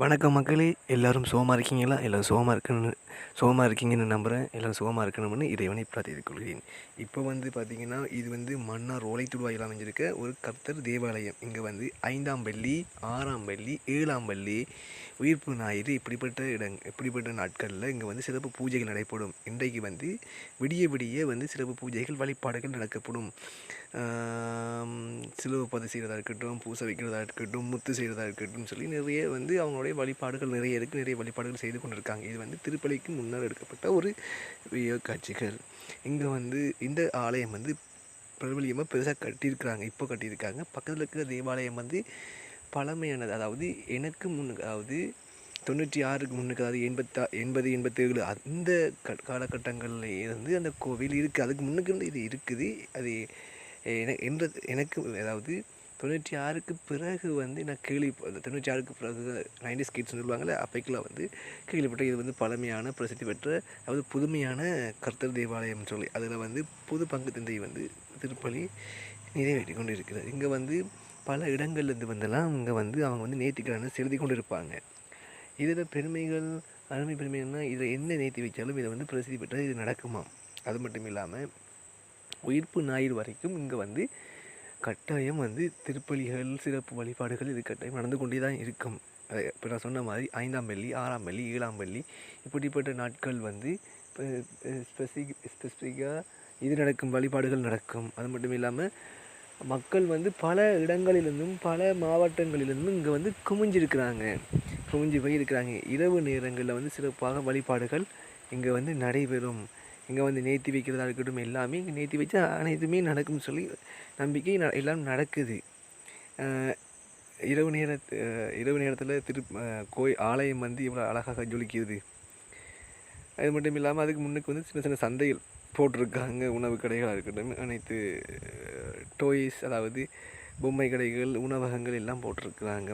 வணக்கம் மக்களே, எல்லோரும் சுகமாக இருக்கீங்களா? எல்லோரும் சுகமாக இருக்கீங்கன்னு நம்புகிறேன். எல்லோரும் சுகமாக இருக்கணும்னு இறைவனை பிரார்த்தித்துக் கொள்கிறேன். இப்போ பார்த்தீங்கன்னா, இது மன்னார் ஓலைத்துடுவாயில் அமைஞ்சிருக்க ஒரு கர்த்தர் தேவாலயம். இங்கே 5ஆம் வெள்ளி, 6ஆம் வெள்ளி, 7ஆம் வெள்ளி, உயிர்ப்பு ஞாயிறு இப்படிப்பட்ட நாட்களில் இங்கே சிறப்பு பூஜைகள் நடைபெறும். இன்றைக்கு விடிய விடிய சிறப்பு பூஜைகள் வழிபாடுகள் நடக்கப்படும். சிலுவை பதி செய்கிறதா இருக்கட்டும், பூசை வைக்கிறதா இருக்கட்டும், முத்து செய்கிறதா இருக்கட்டும் சொல்லி நிறைய அவங்களுடைய வழிபாடுகள் நிறைய இருக்குது. நிறைய வழிபாடுகள் செய்து கொண்டு இருக்காங்க. இது திருப்பலிக்கு முன்னர் எடுக்கப்பட்ட ஒரு வீடியோ காட்சிகள். இங்கே இந்த ஆலயம் பிரபலியமாக பெருசாக கட்டியிருக்கிறாங்க. இப்போ கட்டியிருக்காங்க. பக்கத்தில் இருக்கிற தேவாலயம் பழமையானது. அதாவது எனக்கு முன்னுக்கு, அதாவது 96க்கு முன்னுக்கு, அதாவது 80 87 அந்த காலகட்டங்களில் இருந்து அந்த கோவில் இருக்குது. அதுக்கு முன்னுக்கு இருந்து இது இருக்குது. அது எனக்கு அதாவது 96க்கு பிறகு நான் 96க்கு பிறகு 90s கிட்ஸ்னு சொல்லுவாங்கள்ல, அப்பைக்கெல்லாம் கேள்விப்பட்ட இது பழமையான பிரசித்தி பெற்ற, அதாவது புதுமையான கர்த்தர் தேவாலயம்னு சொல்லி அதில் புது பங்கு தந்தை திருப்பலி நிறைவேற்றி கொண்டு இருக்கிறது. இங்கே பல இடங்கள்லேருந்து இங்கே அவங்க நேர்த்திக்கடனை செலுத்தி கொண்டு இருப்பாங்க. இதில் பெருமைகள், அருமை பெருமைகள்னால் இதில் என்ன நேர்த்தி வைச்சாலும் இதை பிரசித்தி பெற்றது இது நடக்குமா. அது மட்டும் இல்லாமல் உயிர்ப்பு ஞாயிறு வரைக்கும் இங்கே கட்டாயம் திருப்பலிகள், சிறப்பு வழிபாடுகள் இது கட்டாயம் நடந்து கொண்டே தான் இருக்கும். இப்போ நான் சொன்ன மாதிரி 5ஆம் வெள்ளி, 6ஆம் வெள்ளி, 7ஆம் வெள்ளி இப்படிப்பட்ட நாட்கள் ஸ்பெசிஃபிக்காக இது நடக்கும், வழிபாடுகள் நடக்கும். அது மட்டும் இல்லாமல் மக்கள் பல இடங்களிலிருந்தும் பல மாவட்டங்களிலிருந்தும் இங்கே குமிஞ்சு போய் இருக்கிறாங்க. இரவு நேரங்களில் சிறப்பாக வழிபாடுகள் இங்கே நடைபெறும். இங்கே நேர்த்தி வைக்கிறதா இருக்கட்டும், எல்லாமே இங்கே நேர்த்தி வச்சா அனைத்துமே நடக்கும்னு சொல்லி நம்பிக்கை எல்லாம் நடக்குது. இரவு நேரத்தில் ஆலயம் இவ்வளோ அழகாக ஜொலிக்குது. அது மட்டும் இல்லாமல் அதுக்கு முன்னுக்கு சின்ன சின்ன சந்தைகள் போட்டிருக்காங்க. உணவு கடைகளாக இருக்கட்டும், அனைத்து டாய்ஸ், அதாவது பொம்மை கடைகள், உணவகங்கள் எல்லாம் போட்டிருக்கிறாங்க.